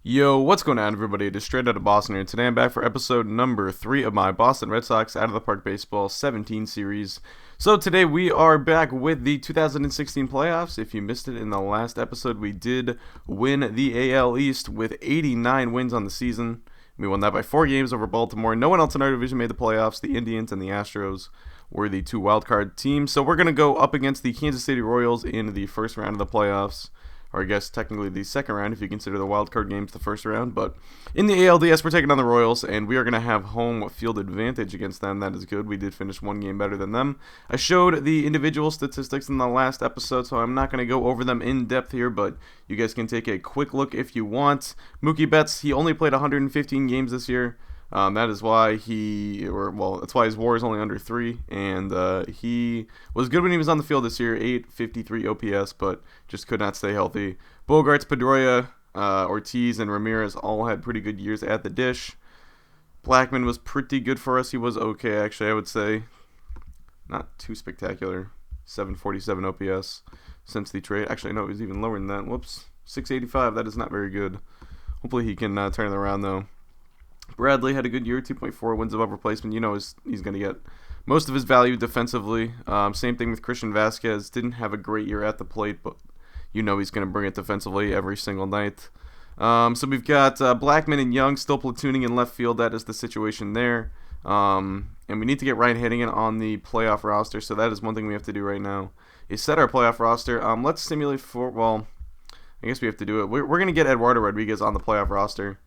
Yo, what's going on, everybody? It is Straight Out of Boston here. Today I'm back for episode number 3 of my Boston Red Sox Out of the Park Baseball 17 series. So today we are back with the 2016 playoffs. If you missed it in the last episode, we did win the AL East with 89 wins on the season. We won that by 4 games over Baltimore. No one else in our division made the playoffs. The Indians and the Astros were the two wildcard teams. So we're going to go up against the Kansas City Royals in the first round of the playoffs. Or I guess technically the second round if you consider the wild card games the first round. But in the ALDS, we're taking on the Royals, and we are going to have home field advantage against them. That is good. We did finish one game better than them. I showed the individual statistics in the last episode, so I'm not going to go over them in depth here, but you guys can take a quick look if you want. Mookie Betts, he only played 115 games this year. That is why that's why his WAR is only under 3, and he was good when he was on the field this year, 853 OPS, but just could not stay healthy. Bogarts, Pedroia, Ortiz, and Ramirez all had pretty good years at the dish. Blackman was pretty good for us. He was okay, actually, I would say. Not too spectacular. 747 OPS since the trade. Actually, no, it was even lower than that. Whoops. 685. That is not very good. Hopefully he can turn it around, though. Bradley had a good year, 2.4 wins above replacement. You know he's going to get most of his value defensively. Same thing with Christian Vasquez. Didn't have a great year at the plate, but you know he's going to bring it defensively every single night. So we've got Blackman and Young still platooning in left field. That is the situation there. And we need to get Ryan Hanigan on the playoff roster, so that is one thing we have to do right now, is set our playoff roster. Let's simulate I guess we have to do it. We're going to get Eduardo Rodriguez on the playoff roster.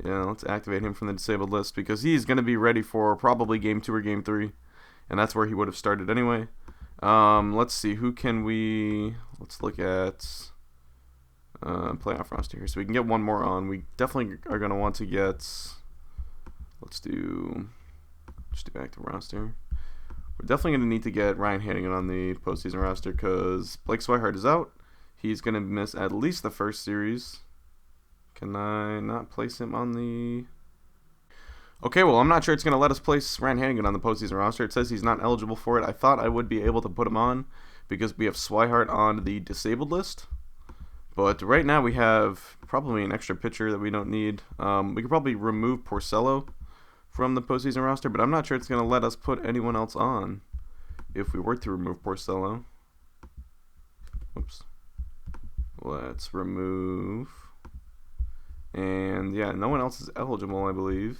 Yeah, let's activate him from the disabled list because he's going to be ready for probably Game 2 or Game 3. And that's where he would have started anyway. Let's see, let's look at playoff roster here. So we can get one more on. We definitely are going to want to get, just do active roster. We're definitely going to need to get Ryan Hanigan on the postseason roster because Blake Swihart is out. He's going to miss at least the first series. Can I not place him on the... Okay, well, I'm not sure it's going to let us place Ryan Hanigan on the postseason roster. It says he's not eligible for it. I thought I would be able to put him on because we have Swihart on the disabled list. But right now we have probably an extra pitcher that we don't need. We could probably remove Porcello from the postseason roster, but I'm not sure it's going to let us put anyone else on if we were to remove Porcello. Oops. Let's remove... And yeah, no one else is eligible, I believe.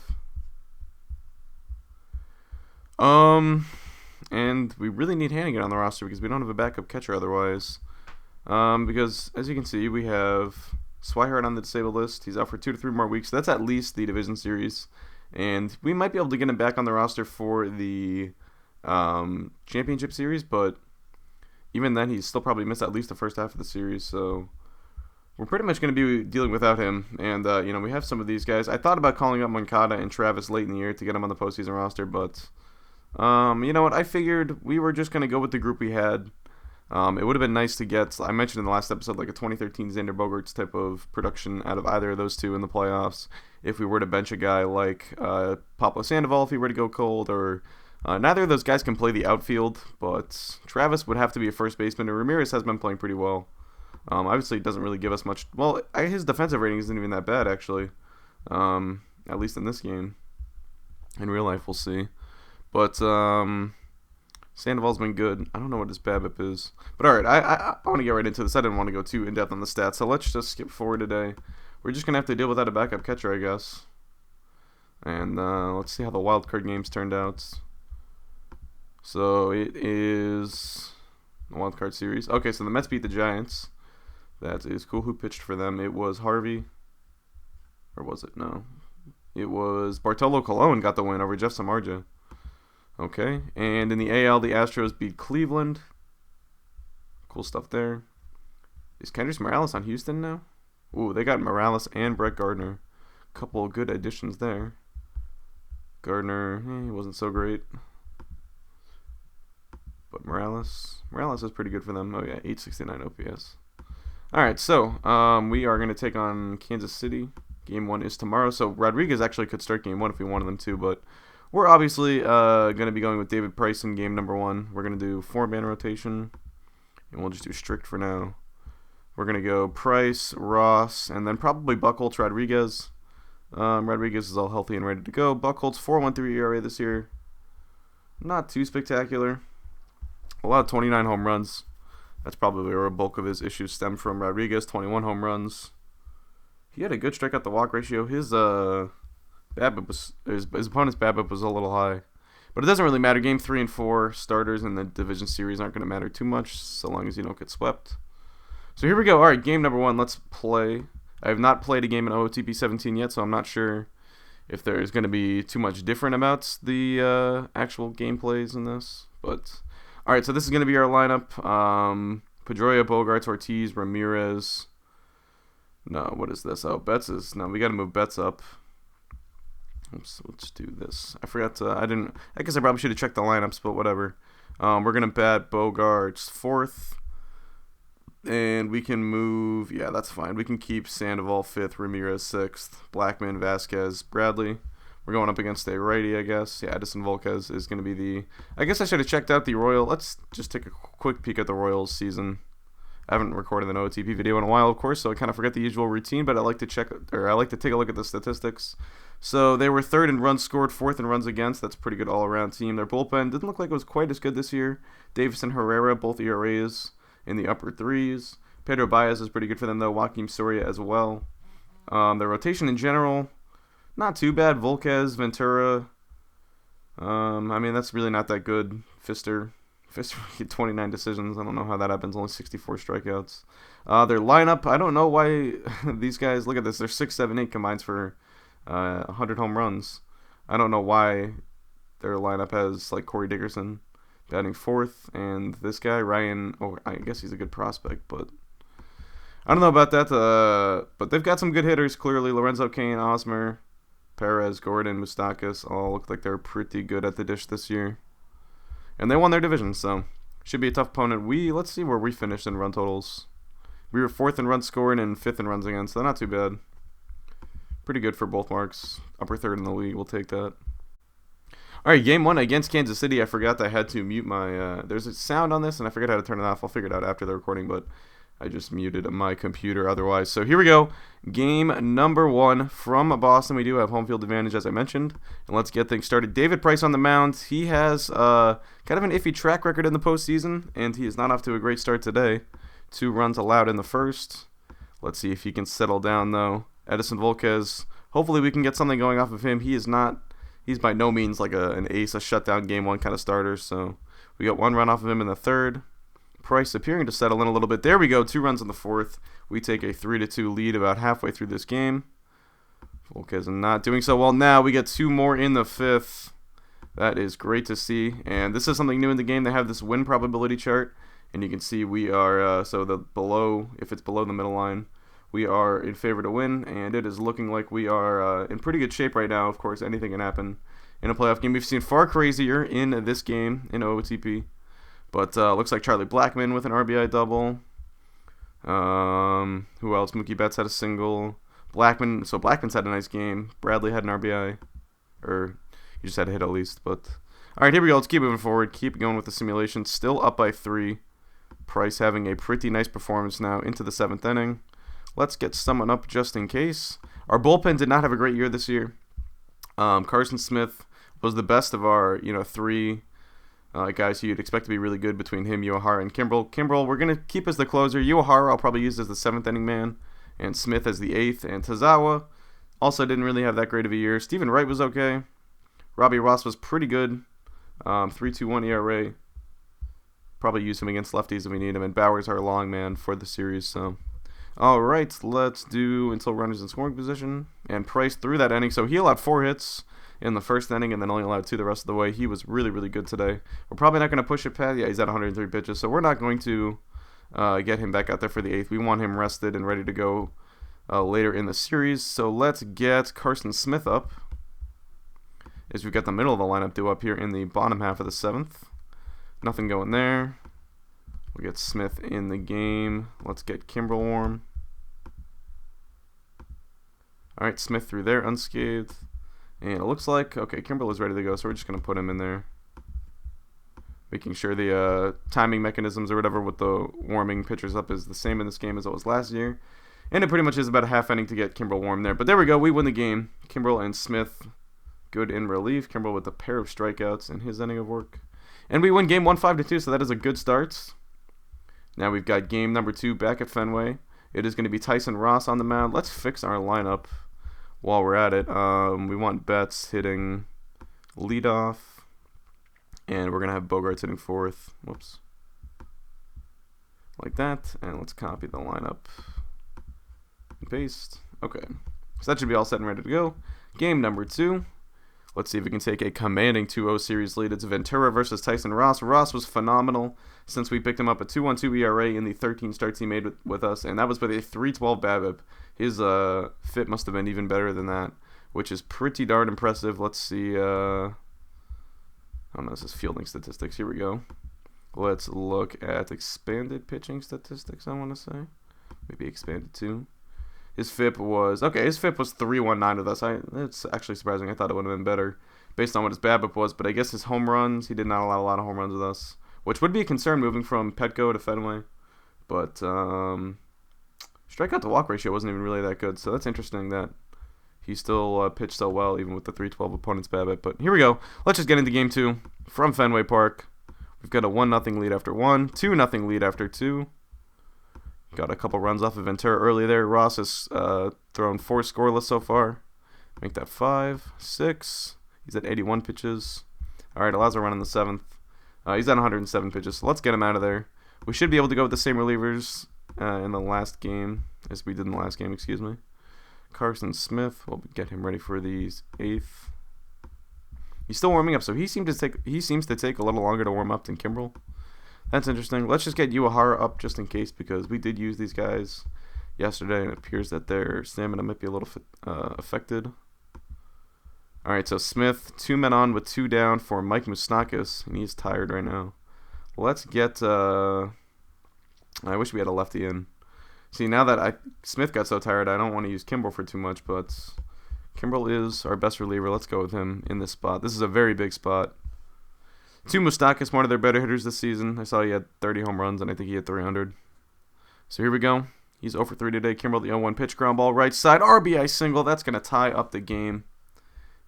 And we really need Hanigan on the roster because we don't have a backup catcher otherwise. Because as you can see, we have Swihart on the disabled list. He's out for 2 to 3 more weeks. So that's at least the division series, and we might be able to get him back on the roster for the championship series. But even then, he's still probably missed at least the first half of the series. So we're pretty much going to be dealing without him, and we have some of these guys. I thought about calling up Moncada and Travis late in the year to get him on the postseason roster, but you know what? I figured we were just going to go with the group we had. It would have been nice to get, I mentioned in the last episode, like a 2013 Xander Bogaerts type of production out of either of those two in the playoffs. If we were to bench a guy like Pablo Sandoval, if he were to go cold, or neither of those guys can play the outfield, but Travis would have to be a first baseman, and Ramirez has been playing pretty well. Obviously, it doesn't really give us much. Well, his defensive rating isn't even that bad, actually. At least in this game. In real life, we'll see. But Sandoval's been good. I don't know what his BABIP is. But alright, I want to get right into this. I didn't want to go too in-depth on the stats, so let's just skip forward today. We're just going to have to deal without a backup catcher, I guess. And let's see how the wild card games turned out. So it is the wild card series. Okay, so the Mets beat the Giants. That is cool. Who pitched for them? It was Harvey. Or was it? No. It was Bartolo Colon got the win over Jeff Samardzija. Okay. And in the AL, the Astros beat Cleveland. Cool stuff there. Is Kendrys Morales on Houston now? Ooh, they got Morales and Brett Gardner. Couple of good additions there. Gardner, he wasn't so great. But Morales is pretty good for them. Oh yeah, 869 OPS. Alright, so we are going to take on Kansas City. Game 1 is tomorrow, so Rodriguez actually could start Game 1 if we wanted them to, but we're obviously going to be going with David Price in Game number 1. We're going to do 4-man rotation, and we'll just do strict for now. We're going to go Price, Ross, and then probably Buchholz, Rodriguez. Rodriguez is all healthy and ready to go. Buchholz, 4.13 ERA this year. Not too spectacular. A lot of 29 home runs. That's probably where a bulk of his issues stem from. Rodriguez, 21 home runs. He had a good strikeout to walk ratio. His BABIP was, his opponent's BABIP was a little high. But it doesn't really matter. Game 3 and 4 starters in the division series aren't going to matter too much so long as you don't get swept. So here we go. All right, game number 1. Let's play. I have not played a game in OOTP 17 yet, so I'm not sure if there's going to be too much different about the actual gameplays in this. But all right, so this is going to be our lineup. Pedroia, Bogarts, Ortiz, Ramirez. No, what is this? Oh, Betts is... No, we got to move Betts up. Oops, let's do this. I forgot to... I guess I probably should have checked the lineups, but whatever. We're going to bat Bogarts 4th. And we can move... Yeah, that's fine. We can keep Sandoval 5th, Ramirez 6th, Blackman, Vasquez, Bradley. We're going up against a righty, I guess. Yeah, Edison Volquez is going to be the... I guess I should have checked out the Royal... Let's just take a quick peek at the Royals season. I haven't recorded an OTP video in a while, of course, so I kind of forget the usual routine, but I like to take a look at the statistics. So they were 3rd in runs scored, 4th in runs against. That's a pretty good all-around team. Their bullpen didn't look like it was quite as good this year. Davis and Herrera, both ERAs in the upper 3s. Pedro Baez is pretty good for them, though. Joaquim Soria as well. Their rotation in general, not too bad. Volquez, Ventura. I mean, that's really not that good. Fister 29 decisions. I don't know how that happens. Only 64 strikeouts. Their lineup, I don't know why these guys, look at this. They're 6, 7, 8 combines for 100 home runs. I don't know why their lineup has like Corey Dickerson batting 4th, and this guy Ryan. Oh, I guess he's a good prospect, but I don't know about that. But they've got some good hitters. Clearly, Lorenzo Cain, Osmer, Perez, Gordon, Moustakas all look like they're pretty good at the dish this year, and they won their division, so should be a tough opponent. Let's see where we finished in run totals. We were 4th in runs scored and 5th in runs against, so not too bad. Pretty good for both marks. Upper 3rd in the league, we'll take that. All right, game 1 against Kansas City. I forgot that I had to mute my... there's a sound on this, and I forgot how to turn it off. I'll figure it out after the recording, but I just muted my computer otherwise. So here we go. Game number 1 from Boston. We do have home field advantage, as I mentioned. And let's get things started. David Price on the mound. He has kind of an iffy track record in the postseason, and he is not off to a great start today. 2 runs allowed in the first. Let's see if he can settle down, though. Edison Volquez. Hopefully we can get something going off of him. He's by no means like an ace, a shutdown game 1 kind of starter. So we got 1 run off of him in the 3rd. Price appearing to settle in a little bit. There we go. 2 runs in the 4th. We take a 3-2 lead about halfway through this game. Volquez not doing so well now. We get 2 more in the 5th. That is great to see. And this is something new in the game. They have this win probability chart. And you can see we are, if it's below the middle line, we are in favor to win, and it is looking like we are in pretty good shape right now. Of course, anything can happen in a playoff game. We've seen far crazier in this game in OOTP, but looks like Charlie Blackmon with an RBI double. Who else? Mookie Betts had a single. Blackmon's had a nice game. Bradley had an RBI, or he just had a hit at least. But all right, here we go. Let's keep moving forward. Keep going with the simulation. Still up by 3. Price having a pretty nice performance now into the 7th inning. Let's get someone up just in case. Our bullpen did not have a great year this year. Carson Smith was the best of our 3 guys who you'd expect to be really good between him, Uehara, and Campbell. Campbell, we're going to keep as the closer. Uehara I'll probably use as the 7th inning man, and Smith as the 8th. And Tazawa also didn't really have that great of a year. Stephen Wright was okay. Robbie Ross was pretty good. 3.21 ERA. Probably use him against lefties if we need him. And Bauer's our long man for the series, so... All right, let's do until runners in scoring position. And Price threw that inning, so he allowed 4 hits in the first inning and then only allowed 2 the rest of the way. He was really, really good today. We're probably not going to push it past. Yeah, he's at 103 pitches, so we're not going to get him back out there for the 8th. We want him rested and ready to go later in the series. So let's get Carson Smith up, as we've got the middle of the lineup due up here in the bottom half of the 7th. Nothing going there. We get Smith in the game. Let's get Campbell warm. All right, Smith through there unscathed. And it looks like, okay, Campbell is ready to go, so we're just going to put him in there. making sure the timing mechanisms or whatever with the warming pitchers up is the same in this game as it was last year. And it pretty much is about a half inning to get Campbell warm there. But there we go. We win the game. Campbell and Smith good in relief. Campbell with a pair of strikeouts in his inning of work. And we win game 1 5-2, so that is a good start. Now we've got game number 2 back at Fenway. It is going to be Tyson Ross on the mound. Let's fix our lineup while we're at it. We want Betts hitting leadoff. And we're going to have Bogarts hitting fourth. Whoops. Like that. And let's copy the lineup. And paste. Okay. So that should be all set and ready to go. Game number 2. Let's see if we can take a commanding 2-0 series lead. It's Ventura versus Tyson Ross. Ross was phenomenal since we picked him up a 2.12 ERA in the 13 starts he made with us. And that was with a 3.12 BABIP. His fit must have been even better than that, which is pretty darn impressive. Let's see. I don't know, this is fielding statistics. Here we go. Let's look at expanded pitching statistics, I want to say. Maybe expanded 2. His FIP was, okay, his FIP was 3.19 with us. It's actually surprising. I thought it would have been better based on what his BABIP was. But I guess his home runs, he did not allow a lot of home runs with us, which would be a concern moving from Petco to Fenway. But strikeout to walk ratio wasn't even really that good. So that's interesting that he still pitched so well, even with the 3.12 opponent's BABIP. But here we go. Let's just get into game 2 from Fenway Park. We've got a 1-0 lead after 1, 2-0 lead after 2. Got a couple runs off of Ventura early there. Ross has thrown 4 scoreless so far. Make that 5, 6. He's at 81 pitches. All right, allows a run in the 7th. He's at 107 pitches, so let's get him out of there. We should be able to go with the same relievers in the last game as we did in the last game, excuse me. Carson Smith, we'll get him ready for the 8th. He's still warming up, so he seems to take a little longer to warm up than Campbell. That's interesting. Let's just get Uehara up just in case, because we did use these guys yesterday, and it appears that their stamina might be a little affected. All right, so Smith, 2 men on with 2 down for Mike Moustakas, and he's tired right now. Let's get. I wish we had a lefty in. See, now that Smith got so tired, I don't want to use Campbell for too much, but Campbell is our best reliever. Let's go with him in this spot. This is a very big spot. 2 Moustakas, one of their better hitters this season. I saw he had 30 home runs, and I think he had 300. So here we go. He's 0 for 3 today. Campbell, the 0-1 pitch, ground ball, right side, RBI single. That's going to tie up the game.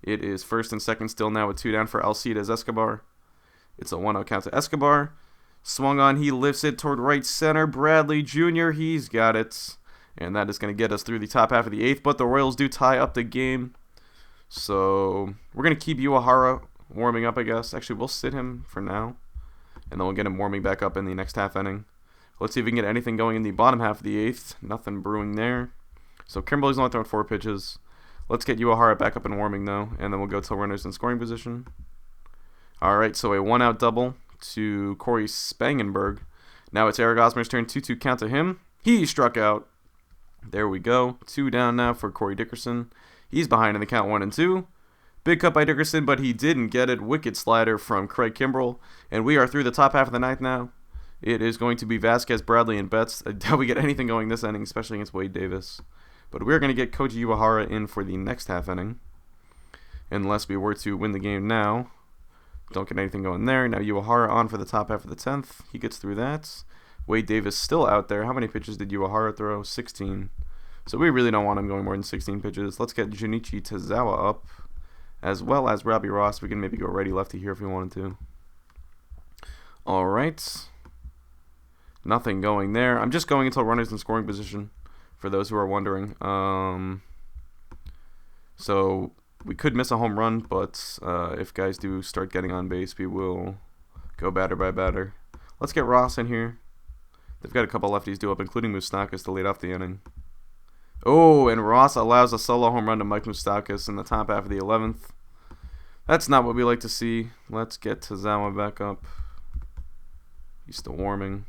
It is first and second still now with 2 down for Alcides Escobar. It's a 1-0 count to Escobar. Swung on, he lifts it toward right center. Bradley Jr., he's got it. And that is going to get us through the top half of the 8th, but the Royals do tie up the game. So we're going to keep Uehara warming up, I guess. Actually, we'll sit him for now, and then we'll get him warming back up in the next half inning. Let's see if we can get anything going in the bottom half of the 8th. Nothing brewing there. So Kimberly's only throwing 4 pitches. Let's get Uehara back up and warming, though, and then we'll go to runners in scoring position. All right, so a 1-out double to Corey Spangenberg. Now it's Eric Osmer's turn. 2-2 count to him. He struck out. There we go. 2 down now for Corey Dickerson. He's behind in the count 1-2. Big cut by Dickerson, but he didn't get it. Wicked slider from Craig Kimbrell. And we are through the top half of the 9th now. It is going to be Vasquez, Bradley, and Betts. I doubt we get anything going this inning, especially against Wade Davis. But we're going to get Koji Uehara in for the next half inning. Unless we were to win the game now. Don't get anything going there. Now Uehara on for the top half of the 10th. He gets through that. Wade Davis still out there. How many pitches did Uehara throw? 16. So we really don't want him going more than 16 pitches. Let's get Junichi Tazawa up, as well as Robbie Ross. We can maybe go righty-lefty here if we wanted to. All right. Nothing going there. I'm just going until runners in scoring position, for those who are wondering. So we could miss a home run, but if guys do start getting on base, we will go batter by batter. Let's get Ross in here. They've got a couple lefties due up, including Moustakas to lead off the inning. Oh, and Ross allows a solo home run to Mike Moustakas in the top half of the 11th. That's not what we like to see. Let's get Tazawa back up. He's still warming.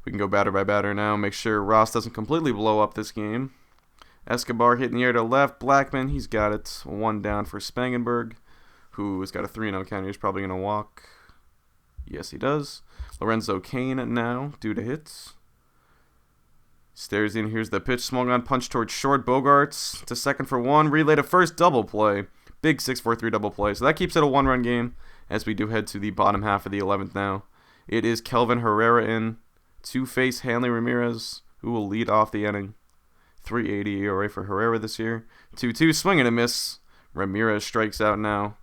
We can go batter by batter now. Make sure Ross doesn't completely blow up this game. Escobar hitting the air to left. Blackman, he's got it. 1 down for Spangenberg, who has got a 3-0 count. He's probably going to walk. Yes, he does. Lorenzo Cain now, due to hits. Stares in. Here's the pitch. Swung on, punch towards short. Bogarts to second for 1. Relay to first. Double play. Big 6-4-3 double play. So that keeps it a 1-run game. as we do head to the bottom half of the 11th now. It is Kelvin Herrera in to face Hanley Ramirez, who will lead off the inning. 3.80 ERA for Herrera this year. 2-2, swing and a miss. Ramirez strikes out now.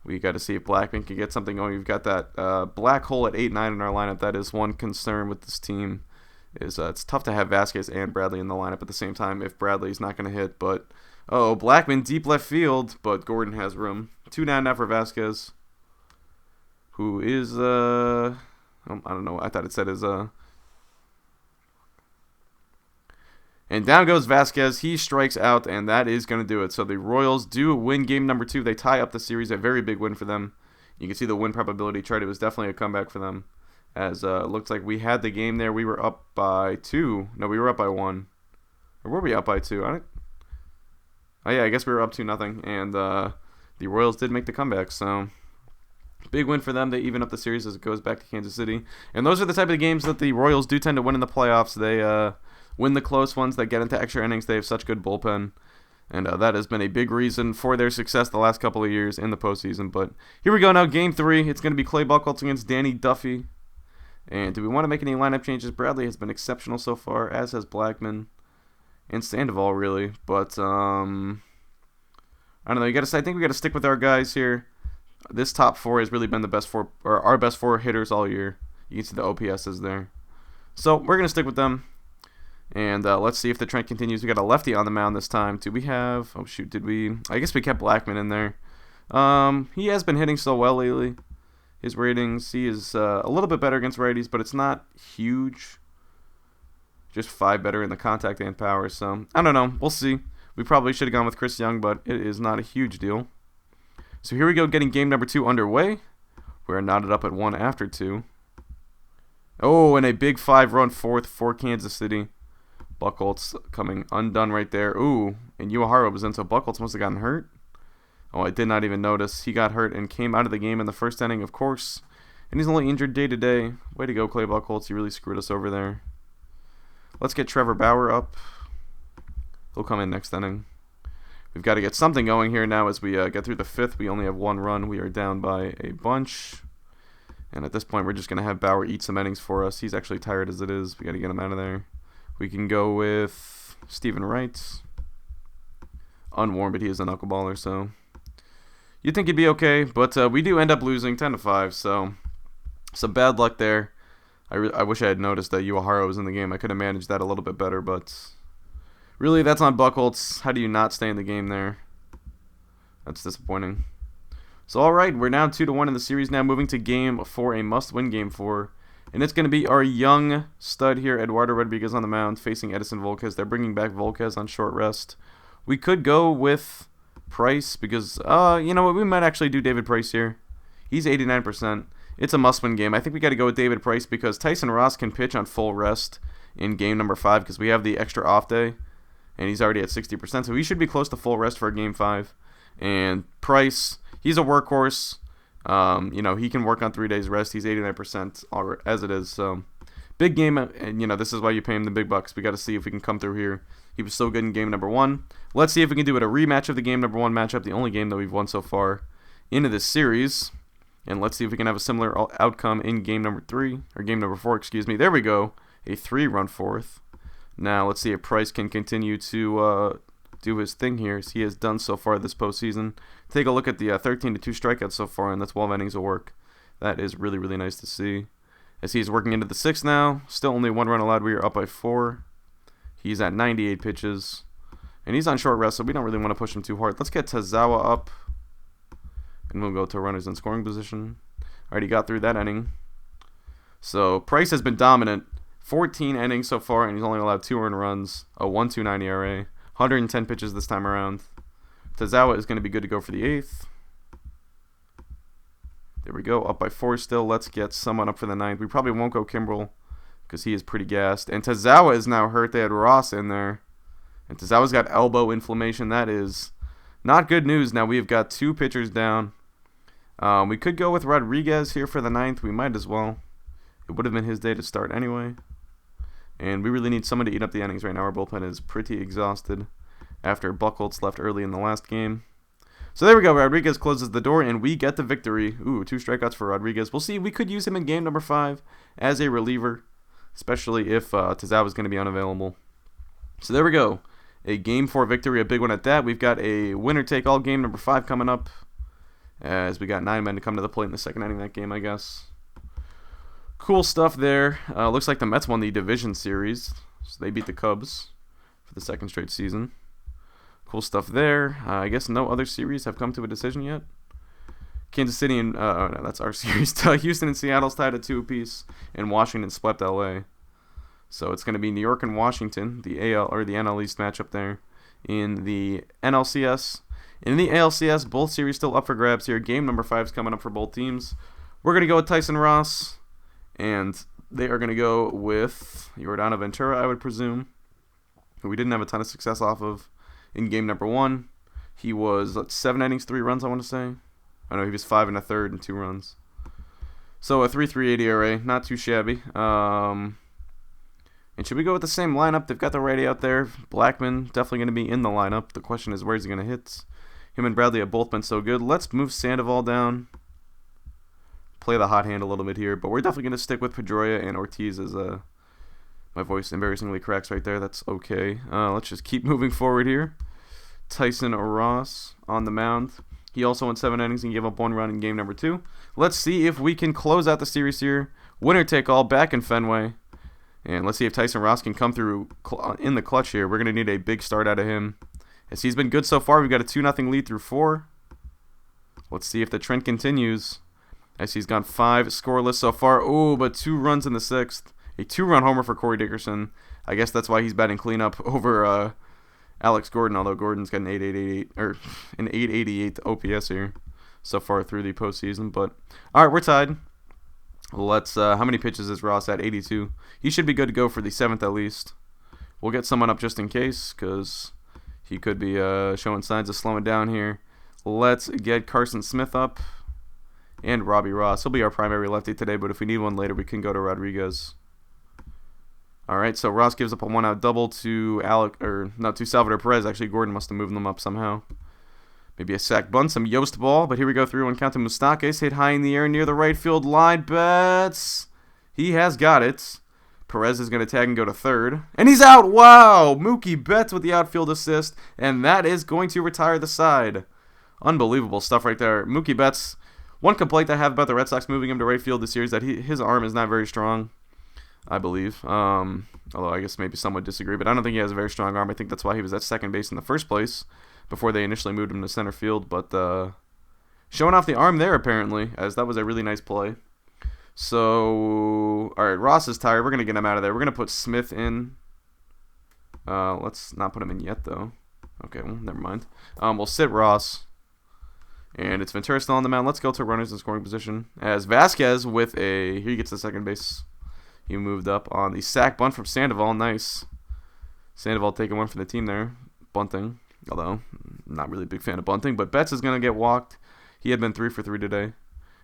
We got to see if Blackman can get something going. We've got that black hole at 8-9 in our lineup. That is one concern with this team. It's tough to have Vasquez and Bradley in the lineup at the same time if Bradley's not going to hit. But, Blackman deep left field, but Gordon has room. 2-9 now for Vasquez, who is, I don't know. I thought it said his, And down goes Vasquez. He strikes out, and that is going to do it. So the Royals do win game number 2. They tie up the series. A very big win for them. You can see the win probability chart. It was definitely a comeback for them. As it looks like we had the game there. We were up by 2. No, we were up by 1. Or were we up by 2? Oh, yeah, I guess we were up 2-0. And the Royals did make the comeback. So big win for them. They even up the series as it goes back to Kansas City. And those are the type of games that the Royals do tend to win in the playoffs. They win the close ones that get into extra innings. They have such good bullpen. And that has been a big reason for their success the last couple of years in the postseason. But here we go now, game 3. It's going to be Clay Buchholz against Danny Duffy. And do we want to make any lineup changes? Bradley has been exceptional so far, as has Blackman. And Sandoval, really. But, I don't know. I think we got to stick with our guys here. This top 4 has really been the best 4, or our best 4 hitters all year. You can see the OPSs there. So, we're going to stick with them. And let's see if the trend continues. We got a lefty on the mound this time. Do we have... Oh, shoot. Did we... I guess we kept Blackman in there. He has been hitting so well lately. His ratings, he is a little bit better against righties, but it's not huge. Just 5 better in the contact and power. So, I don't know. We'll see. We probably should have gone with Chris Young, but it is not a huge deal. So here we go, getting game number 2 underway. We're knotted up at 1 after 2. Oh, and a big 5-run fourth for Kansas City. Buchholz coming undone right there. Ooh, and Uehara was in, so Buchholz must have gotten hurt. Oh, I did not even notice. He got hurt and came out of the game in the first inning, of course. And he's only injured day to day. Way to go, Clay Buchholz. You really screwed us over there. Let's get Trevor Bauer up. He'll come in next inning. We've got to get something going here now as we get through the 5th. We only have 1 run. We are down by a bunch. And at this point, we're just going to have Bauer eat some innings for us. He's actually tired as it is. We got to get him out of there. We can go with Stephen Wright. Unwarned, but he is a knuckleballer, so you'd think he'd be okay. But we do end up losing 10-5, so some bad luck there. I wish I had noticed that Uehara was in the game. I could have managed that a little bit better, but really, that's on Buchholz. How do you not stay in the game there? That's disappointing. So, all right, we're now 2-1 in the series now, moving to game 4, a must-win game 4. And it's going to be our young stud here, Eduardo Rodriguez on the mound, facing Edison Volquez. They're bringing back Volquez on short rest. We could go with Price because, you know what, we might actually do David Price here. He's 89%. It's a must-win game. I think we got to go with David Price because Tyson Ross can pitch on full rest in game number 5 because we have the extra off day, and he's already at 60%. So he should be close to full rest for game 5. And Price, he's a workhorse. You know, he can work on 3 days rest. He's 89% as it is. So, big game, and, you know, this is why you pay him the big bucks. We got to see if we can come through here. He was so good in game number 1. Let's see if we can do it a rematch of the game number 1 matchup, the only game that we've won so far into this series. And let's see if we can have a similar outcome in game number 3, or game number 4, excuse me. There we go, a 3-run fourth. Now, let's see if Price can continue to do his thing here as he has done so far this postseason. Take a look at the 13-2 strikeouts so far, and that's 12 innings of work. That is really, really nice to see. As he's working into the 6th now, still only 1 run allowed. We are up by 4. He's at 98 pitches, and he's on short rest, so we don't really want to push him too hard. Let's get Tazawa up, and we'll go to runners in scoring position. Alright, he got through that inning. So Price has been dominant. 14 innings so far, and he's only allowed 2 earned runs, a 1.29 ERA, 110 pitches this time around. Tazawa is going to be good to go for the 8th. There we go, up by 4 still. Let's get someone up for the 9th. We probably won't go Campbell because he is pretty gassed. And Tazawa is now hurt. They had Ross in there. And Tazawa's got elbow inflammation. That is not good news. Now we have got 2 pitchers down. We could go with Rodriguez here for the 9th. We might as well. It would have been his day to start anyway. And we really need someone to eat up the innings right now. Our bullpen is pretty exhausted after Buchholz left early in the last game. So there we go. Rodriguez closes the door, and we get the victory. Ooh, 2 strikeouts for Rodriguez. We'll see. We could use him in game number 5 as a reliever, especially if Tazawa is going to be unavailable. So there we go. A game 4 victory, a big one at that. We've got a winner-take-all game number 5 coming up, as we got 9 men to come to the plate in the second inning of that game, I guess. Cool stuff there. Looks like the Mets won the division series, so they beat the Cubs for the 2nd straight season. Cool stuff there. I guess no other series have come to a decision yet. Kansas City and oh no, that's our series. Houston and Seattle's tied at 2 apiece, and Washington swept LA. So it's going to be New York and Washington, the AL or the NL East matchup there in the NLCS. In the ALCS, both series still up for grabs here. Game number 5 is coming up for both teams. We're going to go with Tyson Ross, and they are going to go with Yordano Ventura, I would presume, who we didn't have a ton of success off of in game number 1. He was 7 innings, 3 runs, I want to say. I know he was 5 1/3 and 2 runs. So a 3.38 ERA, not too shabby. And should we go with the same lineup? They've got the righty out there. Blackman definitely going to be in the lineup. The question is, where's he going to hit? Him and Bradley have both been so good. Let's move Sandoval down. Play the hot hand a little bit here, but we're definitely going to stick with Pedroia and Ortiz as my voice embarrassingly cracks right there. That's okay. Let's just keep moving forward here. Tyson Ross on the mound. He also went 7 innings and gave up 1 run in game number 2. Let's see if we can close out the series here. Winner take all back in Fenway. And let's see if Tyson Ross can come through in the clutch here. We're going to need a big start out of him, as he's been good so far. We've got a 2-0 lead through 4. Let's see if the trend continues, as he's gone 5 scoreless so far. Oh, but 2 runs in the 6th. A 2-run homer for Corey Dickerson. I guess that's why he's batting cleanup over Alex Gordon, although Gordon's got an 888 OPS here so far through the postseason. But all right, we're tied. Let's. How many pitches is Ross at? 82. He should be good to go for the 7th at least. We'll get someone up just in case, because he could be showing signs of slowing down here. Let's get Carson Smith up and Robbie Ross. He'll be our primary lefty today, but if we need one later, we can go to Rodriguez. All right, so Ross gives up a 1-out double to Salvador Perez. Actually, Gordon must have moved them up somehow. Maybe a sac bunt, some Yost ball, but here we go through and count to Moustakas. Hit high in the air near the right field line. Betts. He has got it. Perez is going to tag and go to 3rd. And he's out. Wow. Mookie Betts with the outfield assist. And that is going to retire the side. Unbelievable stuff right there. Mookie Betts. One complaint I have about the Red Sox moving him to right field this year is that his arm is not very strong, I believe. Although I guess maybe some would disagree. But I don't think he has a very strong arm. I think that's why he was at second base in the first place, before they initially moved him to center field. But showing off the arm there, apparently, as that was a really nice play. So, all right, Ross is tired. We're going to get him out of there. We're going to put Smith in. Let's not put him in yet, though. Okay, well, never mind. We'll sit Ross. And it's Ventura still on the mound. Let's go to runners in scoring position, as Vasquez he gets to second base. He moved up on the sac bunt from Sandoval. Nice. Sandoval taking one for the team there. Bunting. Although, not really a big fan of bunting. But Betts is going to get walked. He had been 3 for 3 today.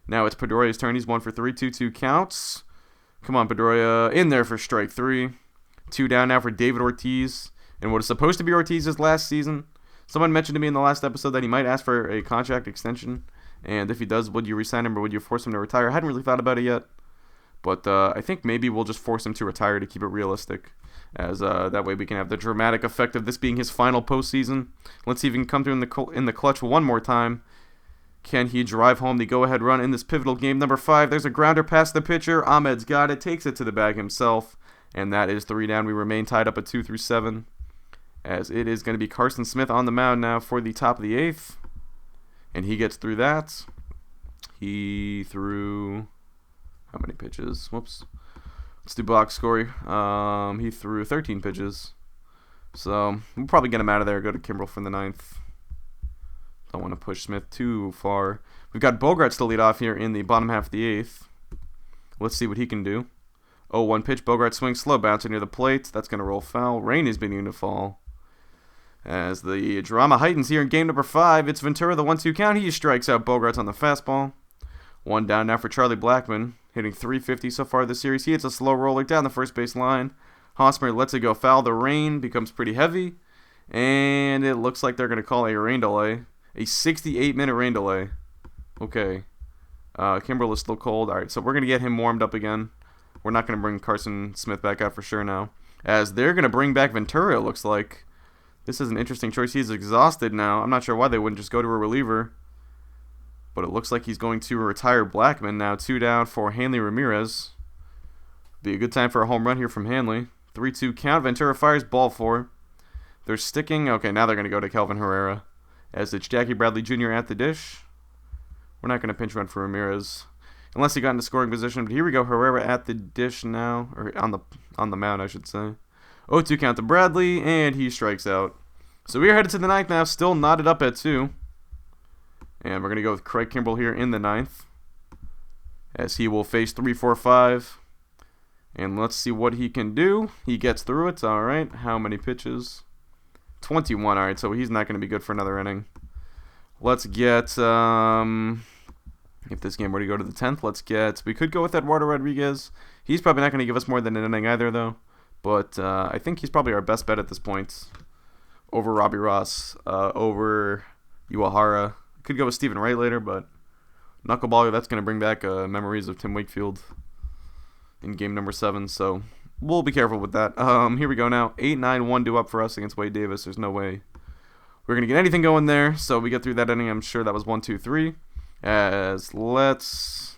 Now it's Pedroia's turn. He's 1 for 3. 2-2 counts. Come on, Pedroia. In there for strike 3. 2 down now for David Ortiz. And what is supposed to be Ortiz's last season. Someone mentioned to me in the last episode that he might ask for a contract extension. And if he does, would you re-sign him or would you force him to retire? I hadn't really thought about it yet. But I think maybe we'll just force him to retire to keep it realistic, as that way we can have the dramatic effect of this being his final postseason. Let's see if he can come through in the clutch one more time. Can he drive home the go-ahead run in this pivotal game number 5? There's a grounder past the pitcher. Ahmed's got it, takes it to the bag himself, and that is 3 down. We remain tied up at 2 through 7, as it is going to be Carson Smith on the mound now for the top of the 8th, and he gets through that. He threw... how many pitches? Whoops. Let's do box score. He threw 13 pitches. So we'll probably get him out of there. Go to Campbell for the 9th. Don't want to push Smith too far. We've got Bogarts to lead off here in the bottom half of the 8th. Let's see what he can do. 0-1 pitch. Bogarts swings slow, bouncing near the plate. That's going to roll foul. Rain is beginning to fall. As the drama heightens here in game number 5, it's Ventura, the 1-2 count. He strikes out Bogarts on the fastball. 1 down now for Charlie Blackman, hitting .350 so far this series. He hits a slow roller down the first base line. Hosmer lets it go foul. The rain becomes pretty heavy, and it looks like they're going to call a rain delay, A 68-minute rain delay. Okay. Campbell is still cold. Alright, so we're going to get him warmed up again. We're not going to bring Carson Smith back out for sure now. As they're going to bring back Ventura, it looks like. This is an interesting choice. He's exhausted now. I'm not sure why they wouldn't just go to a reliever. But it looks like he's going to retire Blackman now. 2 down for Hanley Ramirez. Be a good time for a home run here from Hanley. 3-2 count. Ventura fires ball 4. They're sticking. Okay, now they're going to go to Kelvin Herrera. As it's Jackie Bradley Jr. at the dish. We're not going to pinch run for Ramirez. Unless he got into scoring position. But here we go. Herrera at the dish now. Or on the mound, I should say. 0-2 count to Bradley. And he strikes out. So we are headed to the 9th now. Still knotted up at 2. And we're going to go with Craig Kimbrell here in the 9th. As he will face 3-4-5. And let's see what he can do. He gets through it. All right. How many pitches? 21. All right. So he's not going to be good for another inning. Let's get, if this game were to go to the 10th, we could go with Eduardo Rodriguez. He's probably not going to give us more than an inning either, though. But I think he's probably our best bet at this point. Over Robbie Ross, over Uehara. Could go with Stephen Wright later, but knuckleballer, that's going to bring back memories of Tim Wakefield in game number 7, so we'll be careful with that. Here we go now. 8-9-1 due up for us against Wade Davis. There's no way we're going to get anything going there, so we get through that inning. I'm sure that was 1-2-3. As let's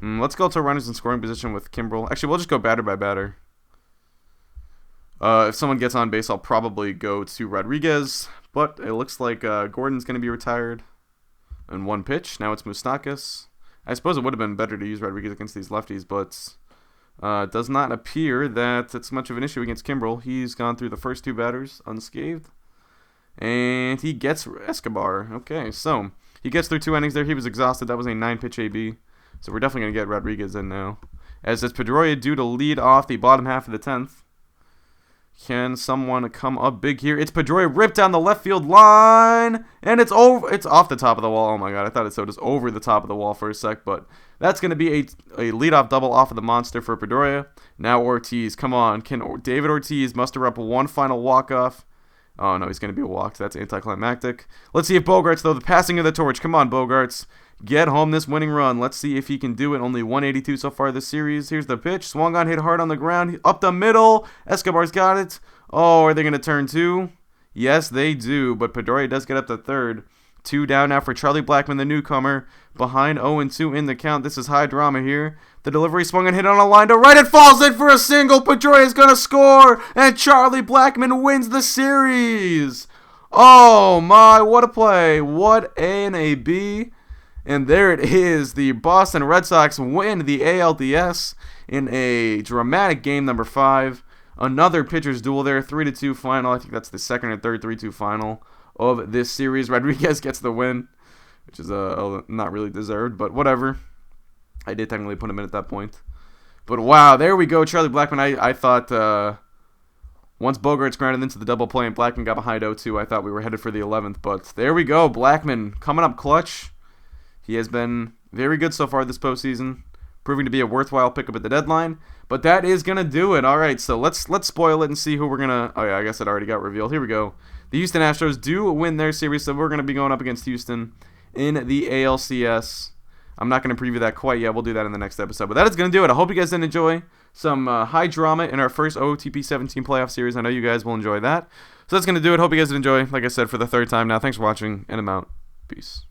go to runners in scoring position with Kimbrell. Actually, we'll just go batter by batter. If someone gets on base, I'll probably go to Rodriguez. But it looks like Gordon's going to be retired in 1 pitch. Now it's Moustakas. I suppose it would have been better to use Rodriguez against these lefties, but it does not appear that it's much of an issue against Kimbrell. He's gone through the first 2 batters unscathed. And he gets Escobar. Okay, so he gets through 2 innings there. He was exhausted. That was a 9-pitch AB. So we're definitely going to get Rodriguez in now. As it's Pedroia due to lead off the bottom half of the 10th. Can someone come up big here? It's Pedroia ripped down the left field line. And it's over. It's off the top of the wall. Oh my god, I thought it said just over the top of the wall for a sec. But that's going to be a leadoff double off of the monster for Pedroia. Now Ortiz. Come on. Can David Ortiz muster up 1 final walk-off? Oh no, he's going to be a walk. That's anticlimactic. Let's see if Bogarts, though, the passing of the torch. Come on, Bogarts. Get home this winning run. Let's see if he can do it. Only 182 so far this series. Here's the pitch. Swung on, hit hard on the ground. Up the middle. Escobar's got it. Oh, are they going to turn 2? Yes, they do. But Pedroia does get up to 3rd. 2 down now for Charlie Blackman, the newcomer. Behind 0-2 in the count. This is high drama here. The delivery swung and hit on a line to right. It falls in for a single. Pedroia is going to score. And Charlie Blackman wins the series. Oh, my. What a play. What an AB. And there it is. The Boston Red Sox win the ALDS in a dramatic game number 5. Another pitcher's duel there. 3-2 final. I think that's the second and third 3-2 final of this series. Rodriguez gets the win, which is not really deserved, but whatever. I did technically put him in at that point. But wow, there we go. Charlie Blackman, I thought once Bogarts grounded into the double play and Blackman got behind 0-2, I thought we were headed for the 11th. But there we go. Blackman coming up clutch. He has been very good so far this postseason, proving to be a worthwhile pickup at the deadline. But that is going to do it. All right, so let's spoil it and see who we're going to... Oh, yeah, I guess it already got revealed. Here we go. The Houston Astros do win their series, so we're going to be going up against Houston in the ALCS. I'm not going to preview that quite yet. We'll do that in the next episode. But that is going to do it. I hope you guys did enjoy some high drama in our first OOTP 17 playoff series. I know you guys will enjoy that. So that's going to do it. Hope you guys did enjoy, like I said, for the 3rd time now. Thanks for watching, and I'm out. Peace.